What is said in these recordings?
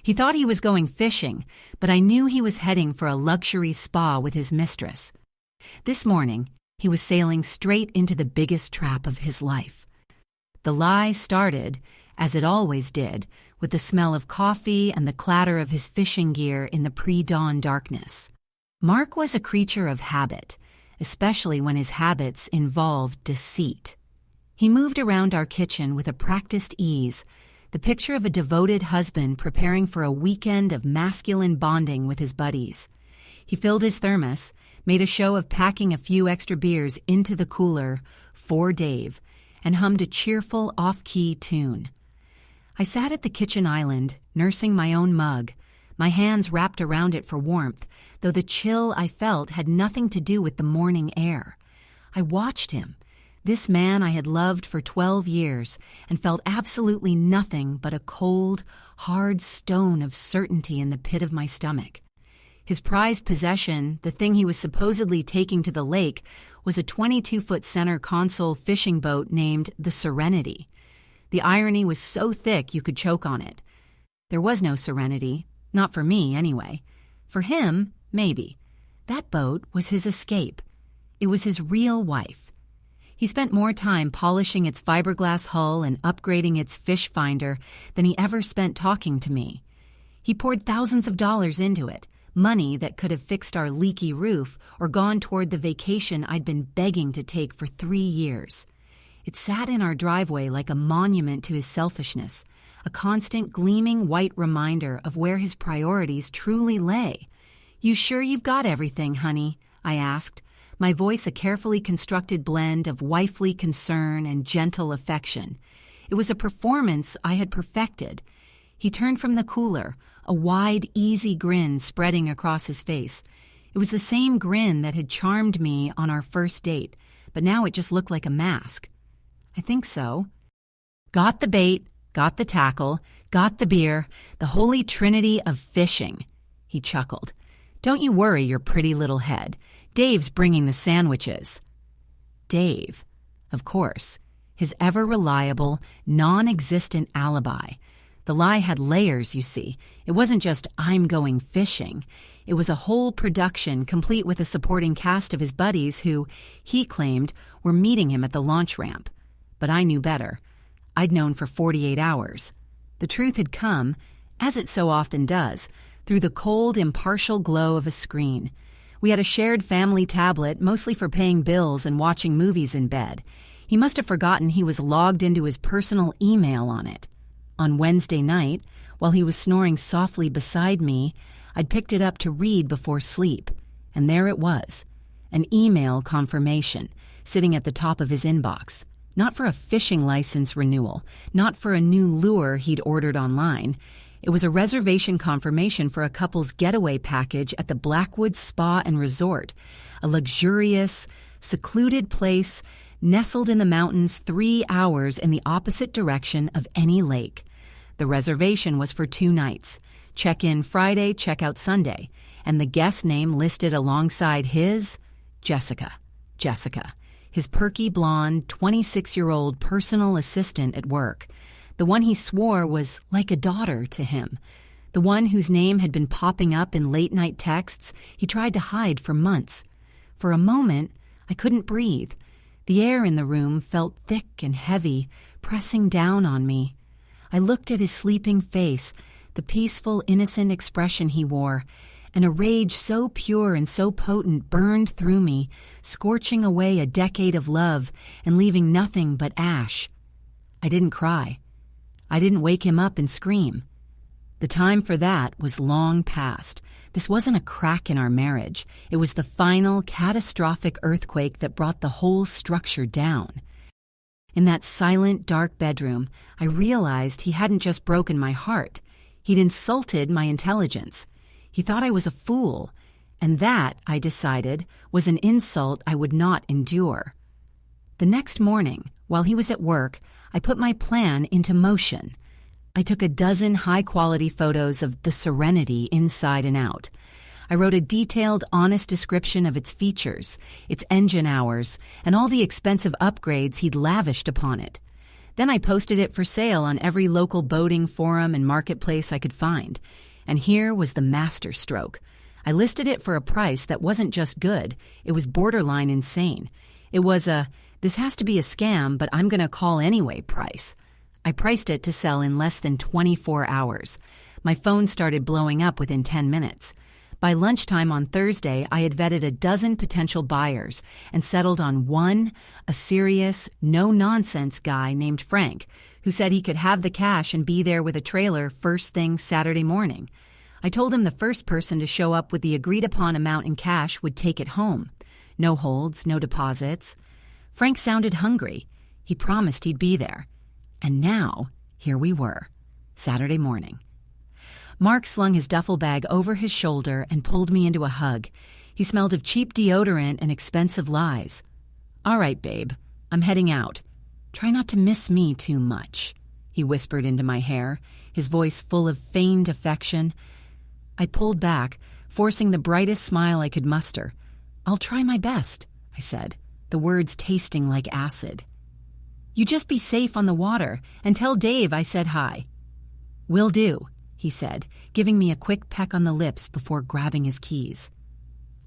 He thought he was going fishing, but I knew he was heading for a luxury spa with his mistress. This morning, he was sailing straight into the biggest trap of his life. The lie started, as it always did, with the smell of coffee and the clatter of his fishing gear in the pre-dawn darkness. Mark was a creature of habit, especially when his habits involved deceit. He moved around our kitchen with a practiced ease, the picture of a devoted husband preparing for a weekend of masculine bonding with his buddies. He filled his thermos, made a show of packing a few extra beers into the cooler for Dave, and hummed a cheerful off-key tune. I sat at the kitchen island, nursing my own mug, my hands wrapped around it for warmth, though the chill I felt had nothing to do with the morning air. I watched him, this man I had loved for 12 years, and felt absolutely nothing but a cold, hard stone of certainty in the pit of my stomach. His prized possession, the thing he was supposedly taking to the lake, was a 22-foot center console fishing boat named the Serenity. The irony was so thick you could choke on it. There was no Serenity, not for me anyway. For him, maybe. That boat was his escape. It was his real wife. He spent more time polishing its fiberglass hull and upgrading its fish finder than he ever spent talking to me. He poured thousands of dollars into it, money that could have fixed our leaky roof or gone toward the vacation I'd been begging to take for 3 years. It sat in our driveway like a monument to his selfishness, a constant gleaming white reminder of where his priorities truly lay. "You sure you've got everything, honey?" I asked, my voice a carefully constructed blend of wifely concern and gentle affection. It was a performance I had perfected. He turned from the cooler, a wide, easy grin spreading across his face. It was the same grin that had charmed me on our first date, but now it just looked like a mask. "I think so." "Got the bait, got the tackle, got the beer, the holy trinity of fishing," he chuckled. "Don't you worry your pretty little head. Dave's bringing the sandwiches." Dave, of course, his ever-reliable, non-existent alibi. The lie had layers, you see. It wasn't just, "I'm going fishing." It was a whole production complete with a supporting cast of his buddies who, he claimed, were meeting him at the launch ramp. But I knew better. I'd known for 48 hours. The truth had come, as it so often does, through the cold, impartial glow of a screen. We had a shared family tablet, mostly for paying bills and watching movies in bed. He must have forgotten he was logged into his personal email on it. On Wednesday night, while he was snoring softly beside me, I'd picked it up to read before sleep, and there it was, an email confirmation, sitting at the top of his inbox. Not for a fishing license renewal, not for a new lure he'd ordered online. It was a reservation confirmation for a couple's getaway package at the Blackwood Spa and Resort, a luxurious, secluded place nestled in the mountains 3 hours in the opposite direction of any lake. The reservation was for 2 nights, check-in Friday, check-out Sunday, and the guest name listed alongside his, Jessica, his perky blonde, 26-year-old personal assistant at work, the one he swore was like a daughter to him, the one whose name had been popping up in late-night texts he tried to hide for months. For a moment, I couldn't breathe. The air in the room felt thick and heavy, pressing down on me. I looked at his sleeping face, the peaceful, innocent expression he wore, and a rage so pure and so potent burned through me, scorching away a decade of love and leaving nothing but ash. I didn't cry. I didn't wake him up and scream. The time for that was long past. This wasn't a crack in our marriage. It was the final, catastrophic earthquake that brought the whole structure down. In that silent, dark bedroom, I realized he hadn't just broken my heart. He'd insulted my intelligence. He thought I was a fool, and that, I decided, was an insult I would not endure. The next morning, while he was at work, I put my plan into motion. I took a dozen high-quality photos of the Serenity inside and out. I wrote a detailed, honest description of its features, its engine hours, and all the expensive upgrades he'd lavished upon it. Then I posted it for sale on every local boating forum and marketplace I could find. And here was the masterstroke. I listed it for a price that wasn't just good, it was borderline insane. It was a, this has to be a scam, but I'm going to call anyway price. I priced it to sell in less than 24 hours. My phone started blowing up within 10 minutes. By lunchtime on Thursday, I had vetted a dozen potential buyers and settled on one, a serious, no-nonsense guy named Frank, who said he could have the cash and be there with a trailer first thing Saturday morning. I told him the first person to show up with the agreed-upon amount in cash would take it home. No holds, no deposits. Frank sounded hungry. He promised he'd be there. And now, here we were, Saturday morning. Mark slung his duffel bag over his shoulder and pulled me into a hug. He smelled of cheap deodorant and expensive lies. "All right, babe, I'm heading out. Try not to miss me too much," he whispered into my hair, his voice full of feigned affection. I pulled back, forcing the brightest smile I could muster. "I'll try my best," I said, the words tasting like acid. "You just be safe on the water and tell Dave I said hi." "Will do," he said, giving me a quick peck on the lips before grabbing his keys.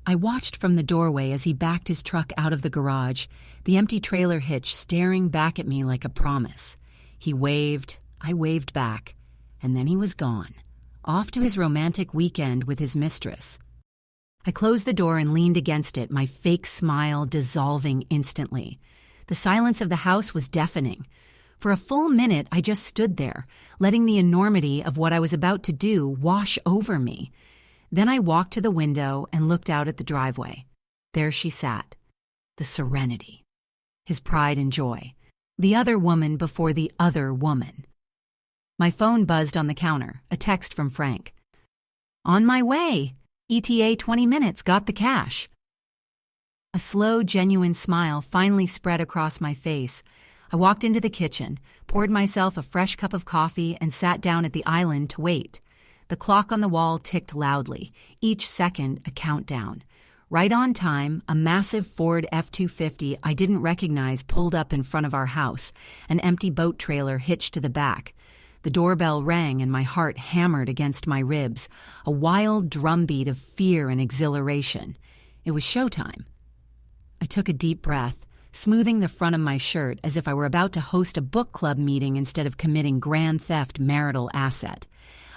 I watched from the doorway as he backed his truck out of the garage, the empty trailer hitch staring back at me like a promise. He waved, I waved back, and then he was gone, off to his romantic weekend with his mistress. I closed the door and leaned against it, my fake smile dissolving instantly. The silence of the house was deafening. For a full minute, I just stood there, letting the enormity of what I was about to do wash over me. Then I walked to the window and looked out at the driveway. There she sat, the serenity, his pride and joy, the other woman before the other woman. My phone buzzed on the counter, a text from Frank. "On my way. ETA 20 minutes, got the cash." A slow, genuine smile finally spread across my face. I walked into the kitchen, poured myself a fresh cup of coffee, and sat down at the island to wait. The clock on the wall ticked loudly, each second a countdown. Right on time, a massive Ford F-250 I didn't recognize pulled up in front of our house, an empty boat trailer hitched to the back. The doorbell rang and my heart hammered against my ribs, a wild drumbeat of fear and exhilaration. It was showtime. I took a deep breath, smoothing the front of my shirt as if I were about to host a book club meeting instead of committing grand theft marital asset.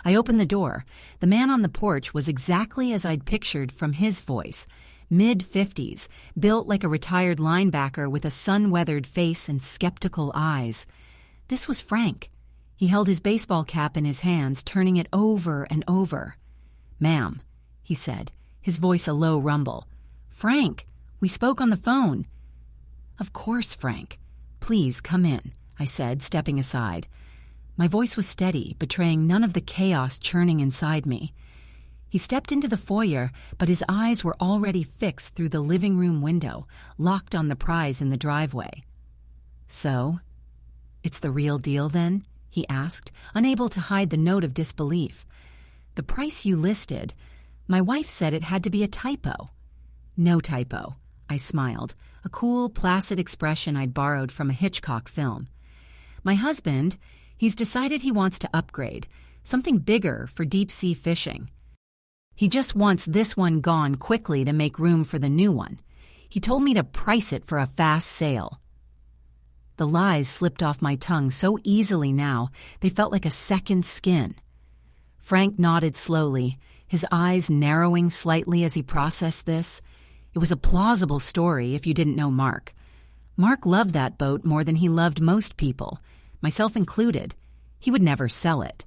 I opened the door. The man on the porch was exactly as I'd pictured from his voice. Mid-50s, built like a retired linebacker with a sun-weathered face and skeptical eyes. This was Frank. He held his baseball cap in his hands, turning it over and over. "Ma'am," he said, his voice a low rumble. "Frank, we spoke on the phone." "Of course, Frank. Please come in," I said, stepping aside. My voice was steady, betraying none of the chaos churning inside me. He stepped into the foyer, but his eyes were already fixed through the living room window, locked on the prize in the driveway. "So, it's the real deal then?" he asked, unable to hide the note of disbelief. "The price you listed, my wife said it had to be a typo." "No typo," I smiled, a cool, placid expression I'd borrowed from a Hitchcock film. "My husband, he's decided he wants to upgrade, something bigger for deep-sea fishing. He just wants this one gone quickly to make room for the new one. He told me to price it for a fast sale." The lies slipped off my tongue so easily now, they felt like a second skin. Frank nodded slowly, his eyes narrowing slightly as he processed this. It was a plausible story if you didn't know Mark. Mark loved that boat more than he loved most people, myself included. He would never sell it.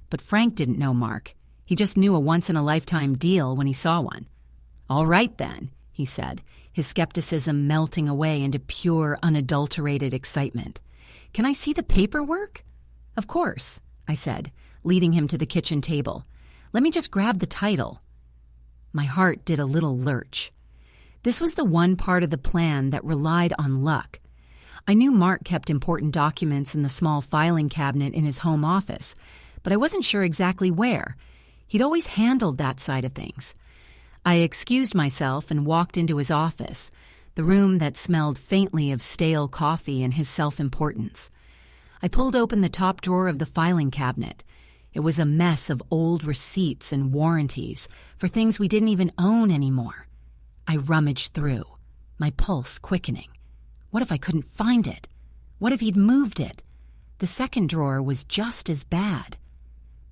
But Frank didn't know Mark. He just knew a once-in-a-lifetime deal when he saw one. "All right, then," he said, his skepticism melting away into pure, unadulterated excitement. "Can I see the paperwork?" "Of course," I said, leading him to the kitchen table. "Let me just grab the title." My heart did a little lurch. This was the one part of the plan that relied on luck. I knew Mark kept important documents in the small filing cabinet in his home office, but I wasn't sure exactly where. He'd always handled that side of things. I excused myself and walked into his office, the room that smelled faintly of stale coffee and his self-importance. I pulled open the top drawer of the filing cabinet. It was a mess of old receipts and warranties for things we didn't even own anymore. I rummaged through, my pulse quickening. What if I couldn't find it? What if he'd moved it? The second drawer was just as bad.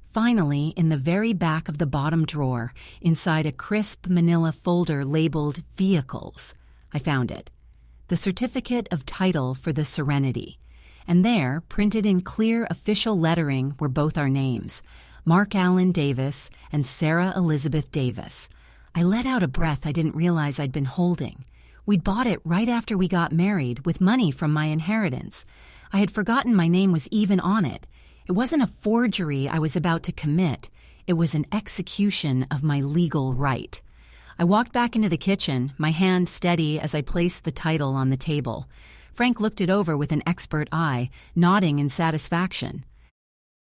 Finally, in the very back of the bottom drawer, inside a crisp manila folder labeled Vehicles, I found it. The certificate of title for the Serenity. And there, printed in clear official lettering, were both our names, Mark Allen Davis and Sarah Elizabeth Davis. I let out a breath I didn't realize I'd been holding. We'd bought it right after we got married with money from my inheritance. I had forgotten my name was even on it. It wasn't a forgery I was about to commit. It was an execution of my legal right. I walked back into the kitchen, my hand steady as I placed the title on the table. Frank looked it over with an expert eye, nodding in satisfaction.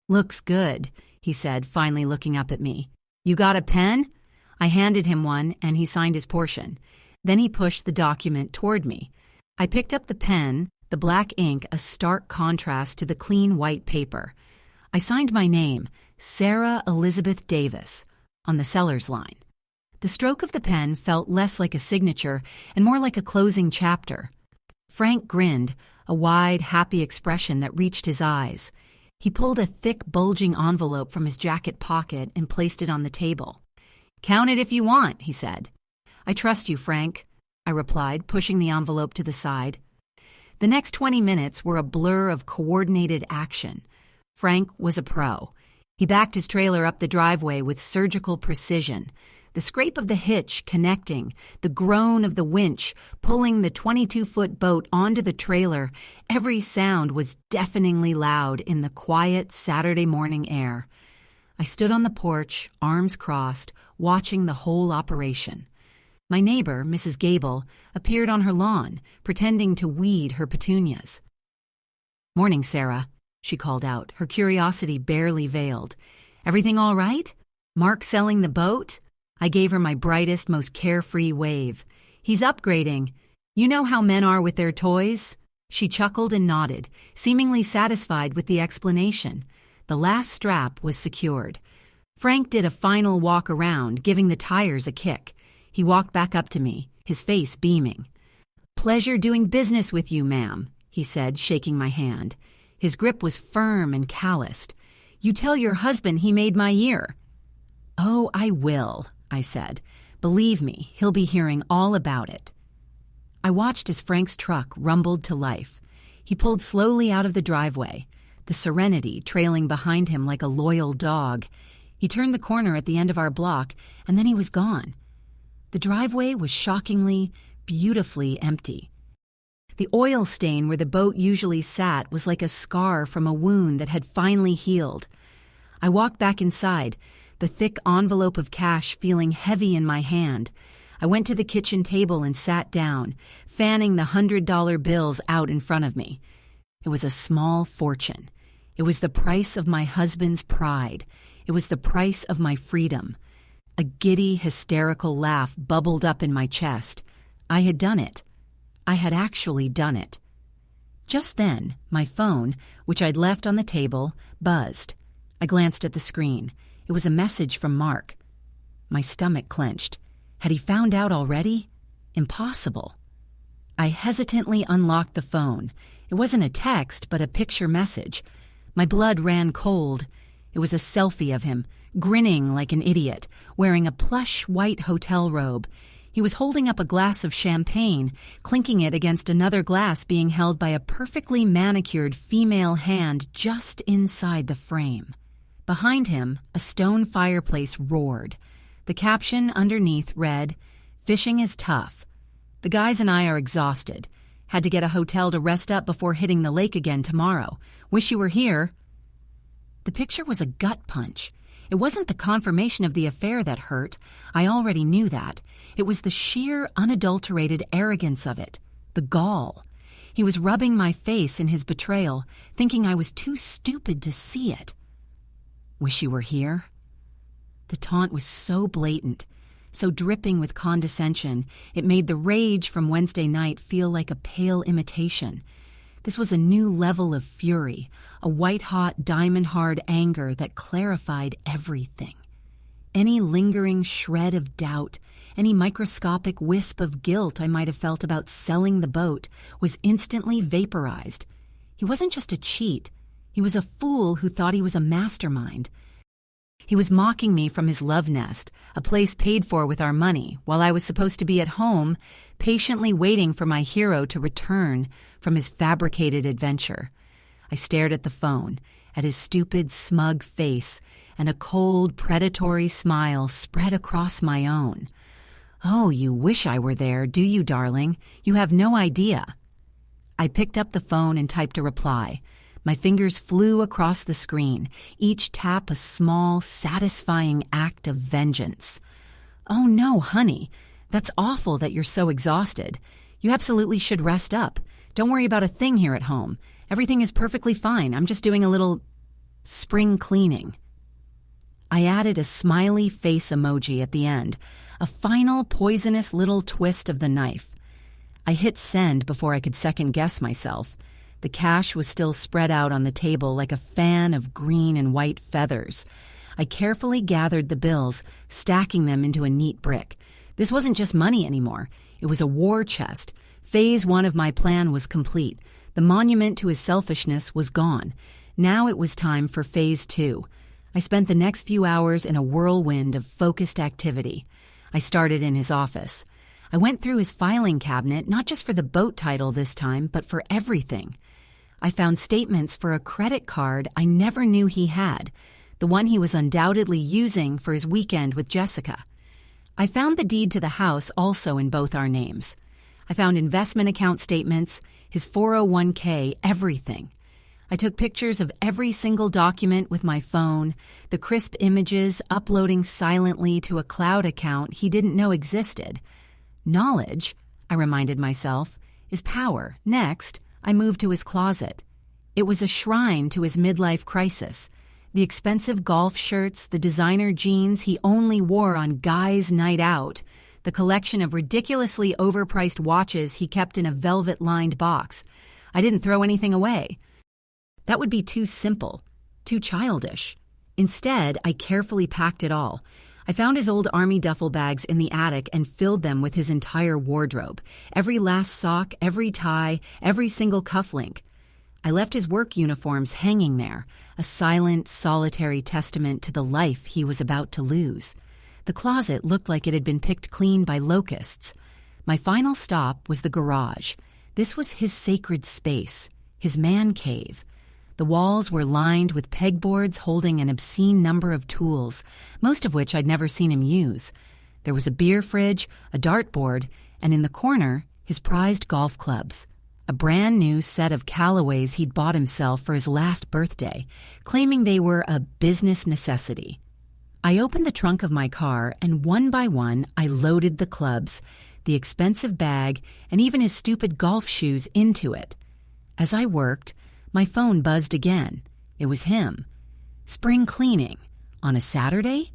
"Looks good," he said, finally looking up at me. "You got a pen?" I handed him one, and he signed his portion. Then he pushed the document toward me. I picked up the pen, the black ink a stark contrast to the clean white paper. I signed my name, Sarah Elizabeth Davis, on the seller's line. The stroke of the pen felt less like a signature and more like a closing chapter. Frank grinned, a wide, happy expression that reached his eyes. He pulled a thick, bulging envelope from his jacket pocket and placed it on the table. "Count it if you want," he said. "I trust you, Frank," I replied, pushing the envelope to the side. The next 20 minutes were a blur of coordinated action. Frank was a pro. He backed his trailer up the driveway with surgical precision. The scrape of the hitch connecting, the groan of the winch pulling the 22-foot boat onto the trailer, every sound was deafeningly loud in the quiet Saturday morning air. I stood on the porch, arms crossed, watching the whole operation. My neighbor, Mrs. Gable, appeared on her lawn, pretending to weed her petunias. "Morning, Sarah," she called out, her curiosity barely veiled. "Everything all right? Mark selling the boat?" I gave her my brightest, most carefree wave. "He's upgrading. You know how men are with their toys?" She chuckled and nodded, seemingly satisfied with the explanation. The last strap was secured. Frank did a final walk around, giving the tires a kick. He walked back up to me, his face beaming. "Pleasure doing business with you, ma'am," he said, shaking my hand. His grip was firm and calloused. "You tell your husband he made my year." "Oh, I will," I said. "Believe me, he'll be hearing all about it." I watched as Frank's truck rumbled to life. He pulled slowly out of the driveway, the Serenity trailing behind him like a loyal dog. He turned the corner at the end of our block, and then he was gone. The driveway was shockingly, beautifully empty. The oil stain where the boat usually sat was like a scar from a wound that had finally healed. I walked back inside, the thick envelope of cash feeling heavy in my hand. I went to the kitchen table and sat down, fanning the $100 bills out in front of me. It was a small fortune. It was the price of my husband's pride. It was the price of my freedom. A giddy, hysterical laugh bubbled up in my chest. I had done it. I had actually done it. Just then, my phone, which I'd left on the table, buzzed. I glanced at the screen. It was a message from Mark. My stomach clenched. Had he found out already? Impossible. I hesitantly unlocked the phone. It wasn't a text, but a picture message. My blood ran cold. It was a selfie of him, grinning like an idiot, wearing a plush white hotel robe. He was holding up a glass of champagne, clinking it against another glass being held by a perfectly manicured female hand just inside the frame. Behind him, a stone fireplace roared. The caption underneath read, "Fishing is tough. The guys and I are exhausted. Had to get a hotel to rest up before hitting the lake again tomorrow. Wish you were here." The picture was a gut punch. It wasn't the confirmation of the affair that hurt. I already knew that. It was the sheer, unadulterated arrogance of it. The gall. He was rubbing my face in his betrayal, thinking I was too stupid to see it. "Wish you were here?" The taunt was so blatant, so dripping with condescension, it made the rage from Wednesday night feel like a pale imitation. This was a new level of fury, a white-hot, diamond-hard anger that clarified everything. Any lingering shred of doubt, any microscopic wisp of guilt I might have felt about selling the boat was instantly vaporized. He wasn't just a cheat. He was a fool who thought he was a mastermind. He was mocking me from his love nest, a place paid for with our money, while I was supposed to be at home, patiently waiting for my hero to return from his fabricated adventure. I stared at the phone, at his stupid, smug face, and a cold, predatory smile spread across my own. "Oh, you wish I were there, do you, darling? You have no idea." I picked up the phone and typed a reply. My fingers flew across the screen, each tap a small, satisfying act of vengeance. "Oh no, honey. That's awful that you're so exhausted. You absolutely should rest up. Don't worry about a thing here at home. Everything is perfectly fine. I'm just doing a little spring cleaning." I added a smiley face emoji at the end, a final poisonous little twist of the knife. I hit send before I could second-guess myself. The cash was still spread out on the table like a fan of green and white feathers. I carefully gathered the bills, stacking them into a neat brick. This wasn't just money anymore. It was a war chest. Phase 1 of my plan was complete. The monument to his selfishness was gone. Now it was time for Phase 2. I spent the next few hours in a whirlwind of focused activity. I started in his office. I went through his filing cabinet, not just for the boat title this time, but for everything. I found statements for a credit card I never knew he had, the one he was undoubtedly using for his weekend with Jessica. I found the deed to the house also in both our names. I found investment account statements, his 401k, everything. I took pictures of every single document with my phone, the crisp images uploading silently to a cloud account he didn't know existed. Knowledge, I reminded myself, is power. Next, I moved to his closet. It was a shrine to his midlife crisis. The expensive golf shirts, the designer jeans he only wore on guys' night out, the collection of ridiculously overpriced watches he kept in a velvet-lined box. I didn't throw anything away. That would be too simple, too childish. Instead, I carefully packed it all. I found his old army duffel bags in the attic and filled them with his entire wardrobe. Every last sock, every tie, every single cufflink. I left his work uniforms hanging there, a silent, solitary testament to the life he was about to lose. The closet looked like it had been picked clean by locusts. My final stop was the garage. This was his sacred space, his man cave. The walls were lined with pegboards holding an obscene number of tools, most of which I'd never seen him use. There was a beer fridge, a dartboard, and in the corner, his prized golf clubs. A brand new set of Callaways he'd bought himself for his last birthday, claiming they were a business necessity. I opened the trunk of my car, and one by one, I loaded the clubs, the expensive bag, and even his stupid golf shoes into it. As I worked, my phone buzzed again. It was him. "Spring cleaning. On a Saturday?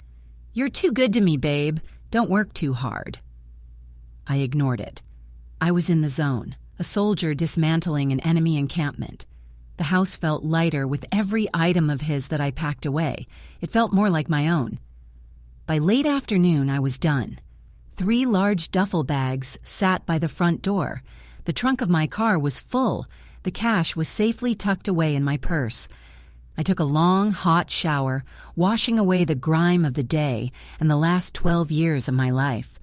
You're too good to me, babe. Don't work too hard." I ignored it. I was in the zone, a soldier dismantling an enemy encampment. The house felt lighter with every item of his that I packed away. It felt more like my own. By late afternoon, I was done. 3 large duffel bags sat by the front door. The trunk of my car was full. The cash was safely tucked away in my purse. I took a long, hot shower, washing away the grime of the day and the last 12 years of my life.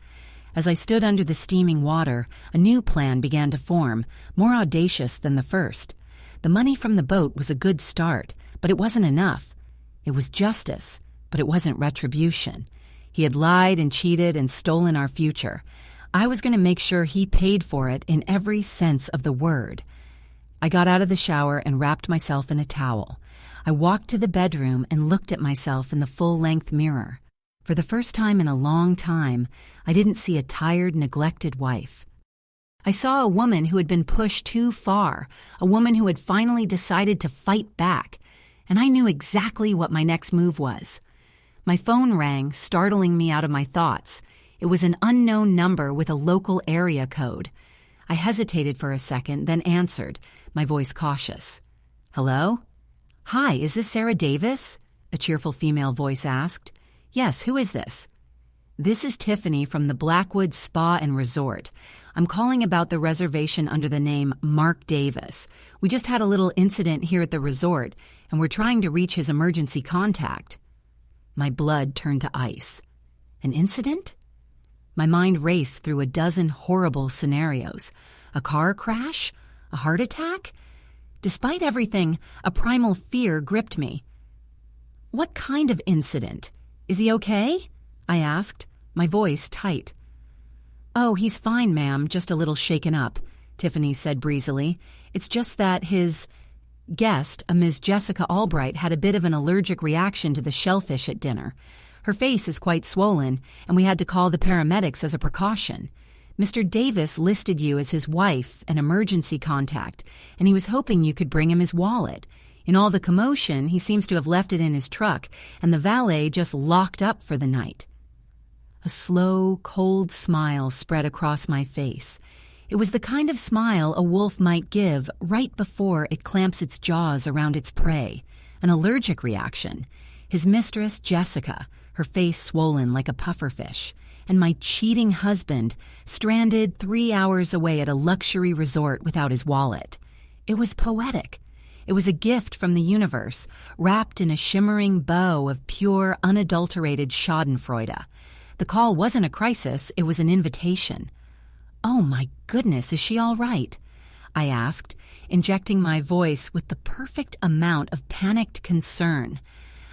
As I stood under the steaming water, a new plan began to form, more audacious than the first. The money from the boat was a good start, but it wasn't enough. It was justice, but it wasn't retribution. He had lied and cheated and stolen our future. I was going to make sure he paid for it in every sense of the word. I got out of the shower and wrapped myself in a towel. I walked to the bedroom and looked at myself in the full-length mirror. For the first time in a long time, I didn't see a tired, neglected wife. I saw a woman who had been pushed too far, a woman who had finally decided to fight back, and I knew exactly what my next move was. My phone rang, startling me out of my thoughts. It was an unknown number with a local area code. I hesitated for a second, then answered, my voice cautious. "Hello?" "Hi, is this Sarah Davis?" a cheerful female voice asked. "Yes, who is this?" "This is Tiffany from the Blackwood Spa and Resort. I'm calling about the reservation under the name Mark Davis. We just had a little incident here at the resort, and we're trying to reach his emergency contact." My blood turned to ice. An incident? My mind raced through a dozen horrible scenarios. A car crash? A heart attack? Despite everything, a primal fear gripped me. "What kind of incident? Is he okay?" I asked, my voice tight. "Oh, he's fine, ma'am, just a little shaken up," Tiffany said breezily. "It's just that his guest, a Ms. Jessica Albright, had a bit of an allergic reaction to the shellfish at dinner. Her face is quite swollen, and we had to call the paramedics as a precaution. Mr. Davis listed you as his wife, an emergency contact, and he was hoping you could bring him his wallet. In all the commotion, he seems to have left it in his truck, and the valet just locked up for the night." A slow, cold smile spread across my face. It was the kind of smile a wolf might give right before it clamps its jaws around its prey. An allergic reaction. His mistress, Jessica, her face swollen like a pufferfish, and my cheating husband, stranded 3 hours away at a luxury resort without his wallet. It was poetic. It was a gift from the universe, wrapped in a shimmering bow of pure, unadulterated schadenfreude. The call wasn't a crisis, it was an invitation. "Oh my goodness, is she all right?" I asked, injecting my voice with the perfect amount of panicked concern.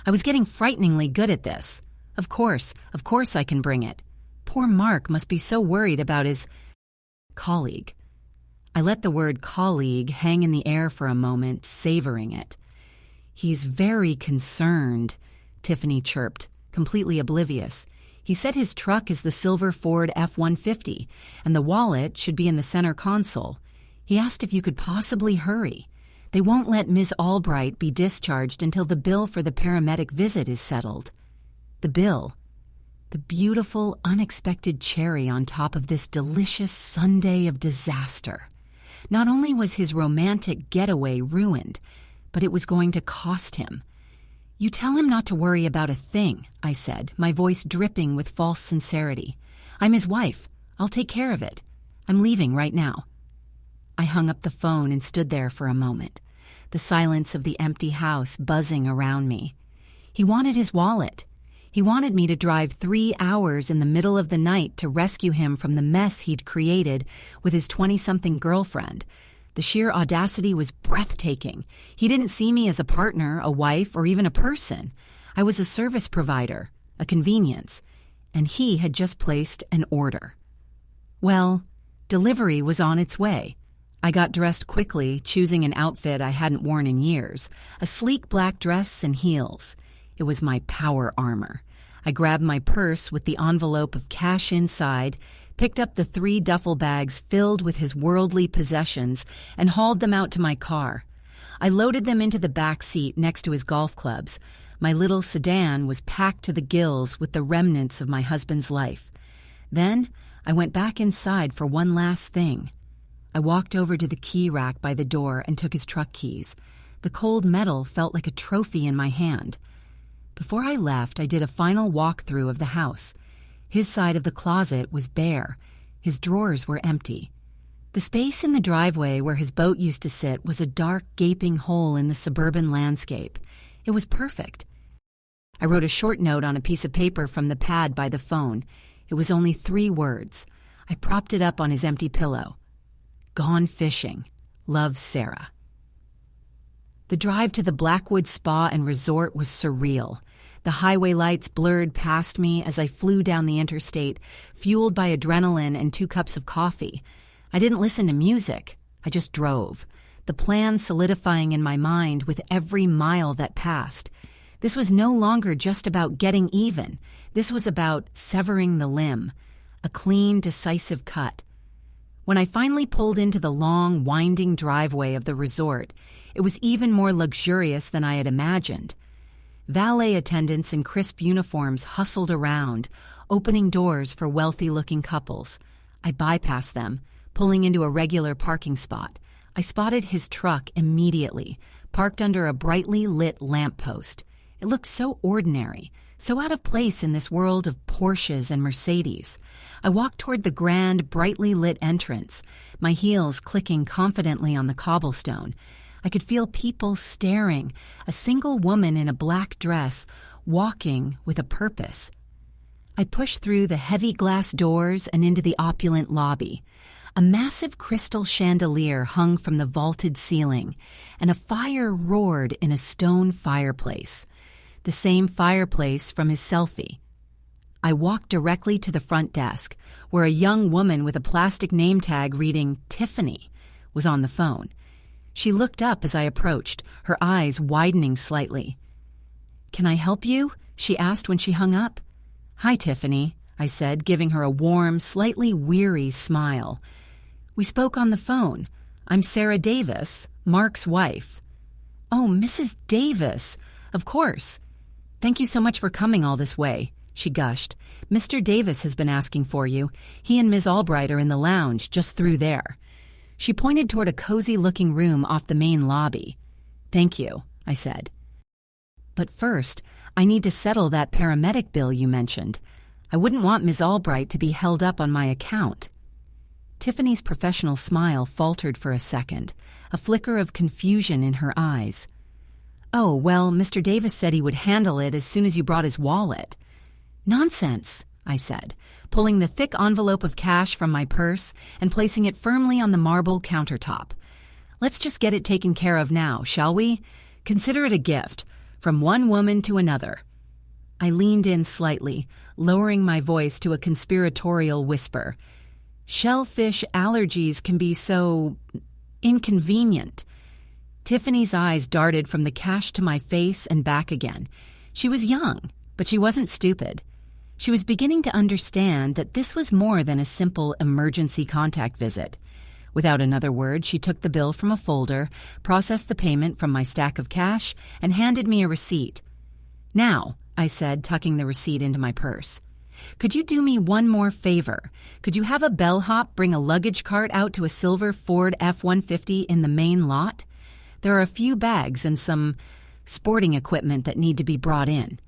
I was getting frighteningly good at this. Of course I can bring it. Poor Mark must be so worried about his colleague. I let the word colleague hang in the air for a moment, savoring it. "He's very concerned," Tiffany chirped, completely oblivious. "He said his truck is the silver Ford F-150, and the wallet should be in the center console. He asked if you could possibly hurry. They won't let Ms. Albright be discharged until the bill for the paramedic visit is settled." The bill. The beautiful, unexpected cherry on top of this delicious sundae of disaster. Not only was his romantic getaway ruined, but it was going to cost him. "You tell him not to worry about a thing," I said, my voice dripping with false sincerity. "I'm his wife. I'll take care of it. I'm leaving right now." I hung up the phone and stood there for a moment, the silence of the empty house buzzing around me. He wanted his wallet. He wanted me to drive 3 hours in the middle of the night to rescue him from the mess he'd created with his 20-something girlfriend. The sheer audacity was breathtaking. He didn't see me as a partner, a wife, or even a person. I was a service provider, a convenience, and he had just placed an order. Well, delivery was on its way. I got dressed quickly, choosing an outfit I hadn't worn in years, a sleek black dress and heels. It was my power armor. I grabbed my purse with the envelope of cash inside, picked up the 3 duffel bags filled with his worldly possessions, and hauled them out to my car. I loaded them into the back seat next to his golf clubs. My little sedan was packed to the gills with the remnants of my husband's life. Then I went back inside for one last thing. I walked over to the key rack by the door and took his truck keys. The cold metal felt like a trophy in my hand. Before I left, I did a final walkthrough of the house. His side of the closet was bare. His drawers were empty. The space in the driveway where his boat used to sit was a dark, gaping hole in the suburban landscape. It was perfect. I wrote a short note on a piece of paper from the pad by the phone. It was only 3 words. I propped it up on his empty pillow. "Gone fishing. Love, Sarah." The drive to the Blackwood Spa and Resort was surreal. The highway lights blurred past me as I flew down the interstate, fueled by adrenaline and 2 cups of coffee. I didn't listen to music. I just drove, the plan solidifying in my mind with every mile that passed. This was no longer just about getting even. This was about severing the limb, a clean, decisive cut. When I finally pulled into the long, winding driveway of the resort, it was even more luxurious than I had imagined. Valet attendants in crisp uniforms hustled around, opening doors for wealthy-looking couples. I bypassed them, Pulling into a regular parking spot, I spotted his truck immediately, parked under a brightly lit lamppost. It looked so ordinary, so out of place in this world of Porsches and Mercedes. I walked toward the grand, brightly lit entrance, my heels clicking confidently on the cobblestone. I could feel people staring, a single woman in a black dress, walking with a purpose. I pushed through the heavy glass doors and into the opulent lobby. A massive crystal chandelier hung from the vaulted ceiling, and a fire roared in a stone fireplace. The same fireplace from his selfie. I walked directly to the front desk, where a young woman with a plastic name tag reading Tiffany was on the phone. She looked up as I approached, her eyes widening slightly. "Can I help you?" she asked when she hung up. "Hi, Tiffany," I said, giving her a warm, slightly weary smile. "We spoke on the phone. I'm Sarah Davis, Mark's wife." "Oh, Mrs. Davis. Of course. Thank you so much for coming all this way," she gushed. "Mr. Davis has been asking for you. He and Ms. Albright are in the lounge, just through there." She pointed toward a cozy-looking room off the main lobby. "Thank you," I said. "But first, I need to settle that paramedic bill you mentioned. I wouldn't want Ms. Albright to be held up on my account." Tiffany's professional smile faltered for a second, a flicker of confusion in her eyes. "Oh, well, Mr. Davis said he would handle it as soon as you brought his wallet." "Nonsense," I said, pulling the thick envelope of cash from my purse and placing it firmly on the marble countertop. "Let's just get it taken care of now, shall we? Consider it a gift, from one woman to another." I leaned in slightly, lowering my voice to a conspiratorial whisper. "Shellfish allergies can be so inconvenient." Tiffany's eyes darted from the cash to my face and back again. She was young, but she wasn't stupid. She was beginning to understand that this was more than a simple emergency contact visit. Without another word, she took the bill from a folder, processed the payment from my stack of cash, and handed me a receipt. "Now," I said, tucking the receipt into my purse, "could you do me one more favor? Could you have a bellhop bring a luggage cart out to a silver Ford F-150 in the main lot? There are a few bags and some sporting equipment that need to be brought in."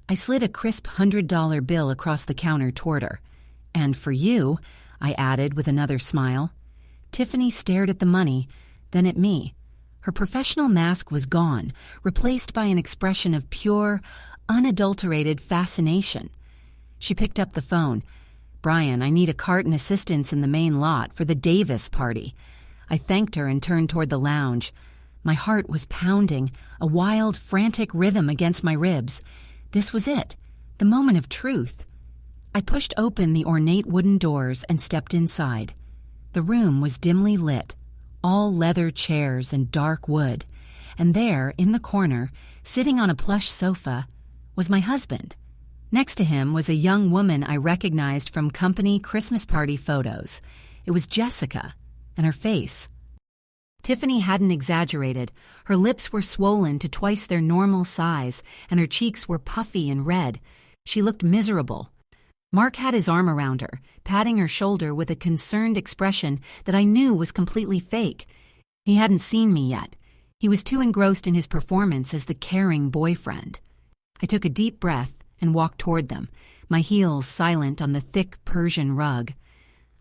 I slid a crisp $100 bill across the counter toward her. "And for you," I added with another smile. Tiffany stared at the money, then at me. Her professional mask was gone, replaced by an expression of pure, unadulterated fascination. She picked up the phone. "Brian, I need a cart and assistance in the main lot for the Davis party." I thanked her and turned toward the lounge. My heart was pounding, a wild, frantic rhythm against my ribs. This was it, the moment of truth. I pushed open the ornate wooden doors and stepped inside. The room was dimly lit, all leather chairs and dark wood, and there, in the corner, sitting on a plush sofa, was my husband. Next to him was a young woman I recognized from company Christmas party photos. It was Jessica, and her face. Tiffany hadn't exaggerated. Her lips were swollen to twice their normal size, and her cheeks were puffy and red. She looked miserable. Mark had his arm around her, patting her shoulder with a concerned expression that I knew was completely fake. He hadn't seen me yet. He was too engrossed in his performance as the caring boyfriend. I took a deep breath and walked toward them, my heels silent on the thick Persian rug.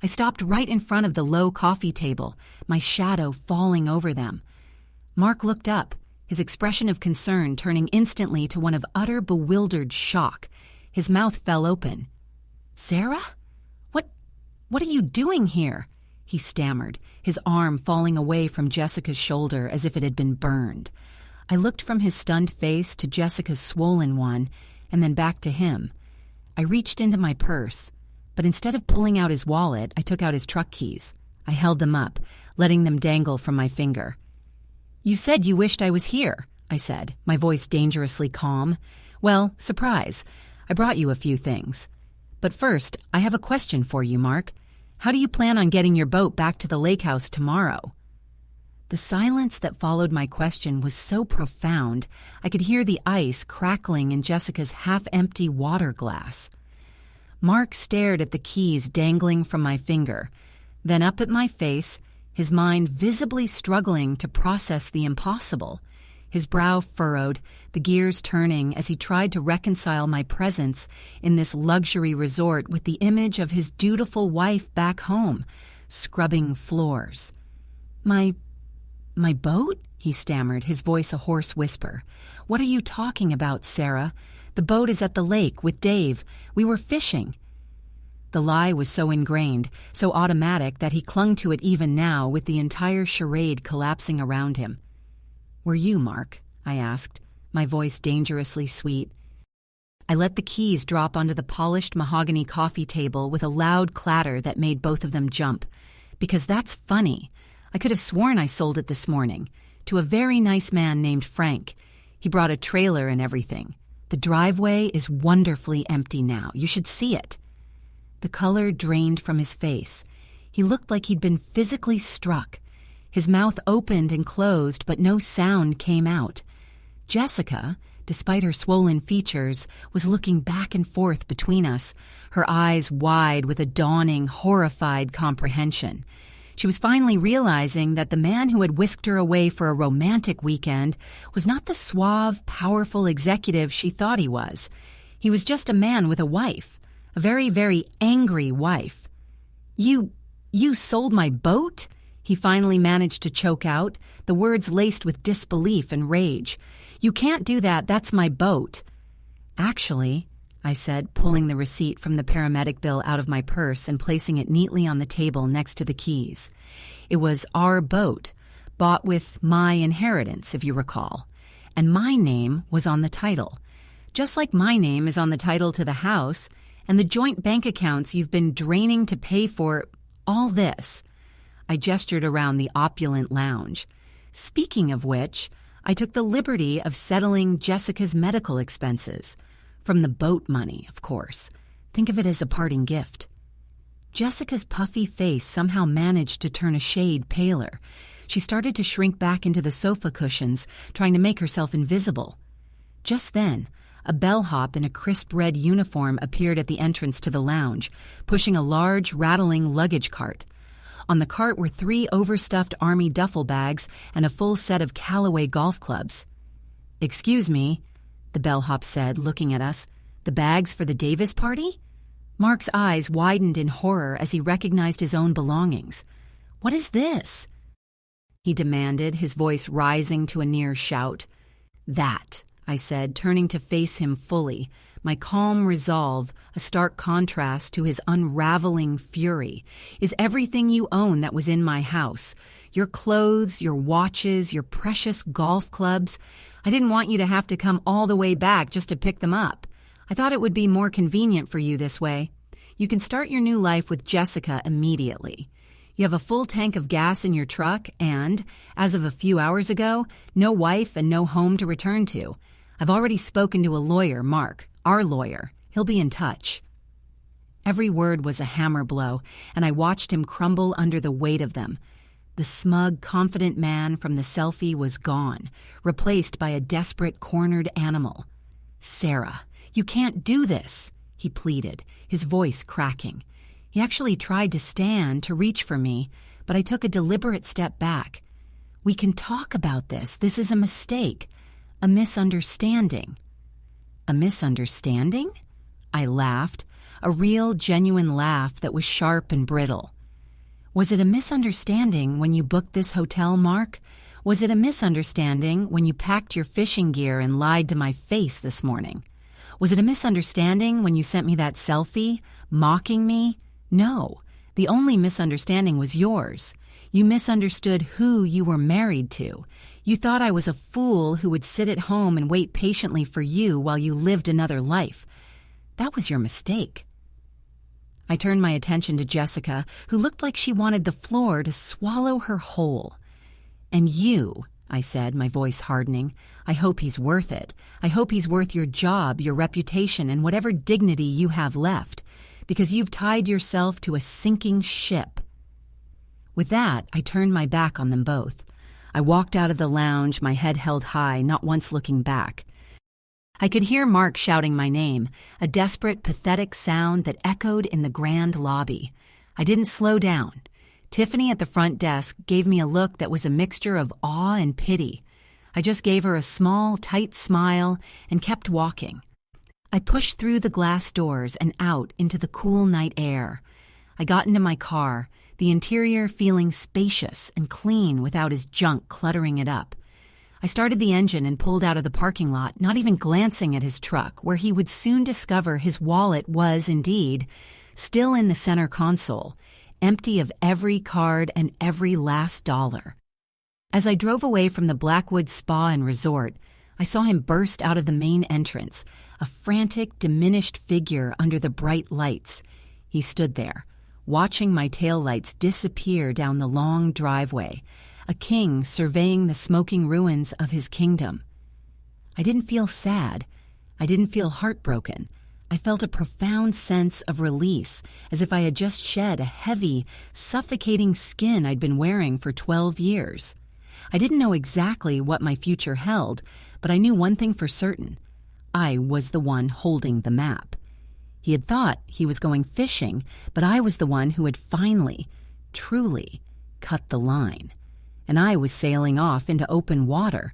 I stopped right in front of the low coffee table, my shadow falling over them. Mark looked up, his expression of concern turning instantly to one of utter bewildered shock. His mouth fell open. "Sarah? What are you doing here?" he stammered, his arm falling away from Jessica's shoulder as if it had been burned. I looked from his stunned face to Jessica's swollen one, and then back to him. I reached into my purse, but instead of pulling out his wallet, I took out his truck keys. I held them up, letting them dangle from my finger. "You said you wished I was here," I said, my voice dangerously calm. "Well, surprise. I brought you a few things. But first, I have a question for you, Mark. How do you plan on getting your boat back to the lake house tomorrow?" The silence that followed my question was so profound, I could hear the ice crackling in Jessica's half-empty water glass. Mark stared at the keys dangling from my finger. then up at my face, his mind visibly struggling to process the impossible. His brow furrowed, the gears turning as he tried to reconcile my presence in this luxury resort with the image of his dutiful wife back home, scrubbing floors. My boat?" he stammered, his voice a hoarse whisper. "What are you talking about, Sarah? The boat is at the lake with Dave. We were fishing." The lie was so ingrained, so automatic that he clung to it even now with the entire charade collapsing around him. "Were you, Mark?" I asked, my voice dangerously sweet. I let the keys drop onto the polished mahogany coffee table with a loud clatter that made both of them jump. Because that's funny. I could have sworn I sold it this morning to a very nice man named Frank. He brought a trailer and everything. The driveway is wonderfully empty now. You should see it. The color drained from his face. He looked like he'd been physically struck. His mouth opened and closed, but no sound came out. Jessica, despite her swollen features, was looking back and forth between us, her eyes wide with a dawning, horrified comprehension. She was finally realizing that the man who had whisked her away for a romantic weekend was not the suave, powerful executive she thought he was. He was just a man with a wife, a very, very angry wife. You sold my boat?" He finally managed to choke out, the words laced with disbelief and rage. "You can't do that, that's my boat." "Actually," I said, pulling the receipt from the paramedic bill out of my purse and placing it neatly on the table next to the keys. "It was our boat, bought with my inheritance, if you recall. And my name was on the title. Just like my name is on the title to the house and the joint bank accounts you've been draining to pay for all this." I gestured around the opulent lounge. "Speaking of which, I took the liberty of settling Jessica's medical expenses. From the boat money, of course. Think of it as a parting gift." Jessica's puffy face somehow managed to turn a shade paler. She started to shrink back into the sofa cushions, trying to make herself invisible. Just then, a bellhop in a crisp red uniform appeared at the entrance to the lounge, pushing a large, rattling luggage cart. On the cart were 3 overstuffed army duffel bags and a full set of Callaway golf clubs. "Excuse me," the bellhop said, looking at us. "The bags for the Davis party?" Mark's eyes widened in horror as he recognized his own belongings. "What is this?" he demanded, his voice rising to a near shout. "That," I said, turning to face him fully, my calm resolve, a stark contrast to his unraveling fury, "is everything you own that was in my house. Your clothes, your watches, your precious golf clubs. I didn't want you to have to come all the way back just to pick them up. I thought it would be more convenient for you this way. You can start your new life with Jessica immediately. You have a full tank of gas in your truck and, as of a few hours ago, no wife and no home to return to. I've already spoken to a lawyer, Mark, our lawyer. He'll be in touch." Every word was a hammer blow, and I watched him crumble under the weight of them. The smug, confident man from the selfie was gone, replaced by a desperate, cornered animal. "Sarah, you can't do this," he pleaded, his voice cracking. He actually tried to stand, to reach for me, but I took a deliberate step back. "We can talk about this. This is a mistake. A misunderstanding." "A misunderstanding?" I laughed, a real, genuine laugh that was sharp and brittle. "Was it a misunderstanding when you booked this hotel, Mark? Was it a misunderstanding when you packed your fishing gear and lied to my face this morning? Was it a misunderstanding when you sent me that selfie, mocking me? No, the only misunderstanding was yours. You misunderstood who you were married to. You thought I was a fool who would sit at home and wait patiently for you while you lived another life. That was your mistake." I turned my attention to Jessica, who looked like she wanted the floor to swallow her whole. "And you," I said, my voice hardening, "I hope he's worth it. I hope he's worth your job, your reputation, and whatever dignity you have left, because you've tied yourself to a sinking ship." With that, I turned my back on them both. I walked out of the lounge, my head held high, not once looking back. I could hear Mark shouting my name, a desperate, pathetic sound that echoed in the grand lobby. I didn't slow down. Tiffany at the front desk gave me a look that was a mixture of awe and pity. I just gave her a small, tight smile and kept walking. I pushed through the glass doors and out into the cool night air. I got into my car, the interior feeling spacious and clean without his junk cluttering it up. I started the engine and pulled out of the parking lot, not even glancing at his truck, where he would soon discover his wallet was, indeed, still in the center console, empty of every card and every last dollar. As I drove away from the Blackwood Spa and Resort, I saw him burst out of the main entrance, a frantic, diminished figure under the bright lights. He stood there, watching my taillights disappear down the long driveway, a king surveying the smoking ruins of his kingdom. I didn't feel sad. I didn't feel heartbroken. I felt a profound sense of release, as if I had just shed a heavy, suffocating skin I'd been wearing for 12 years. I didn't know exactly what my future held, but I knew one thing for certain. I was the one holding the map. He had thought he was going fishing, but I was the one who had finally, truly, cut the line. And I was sailing off into open water,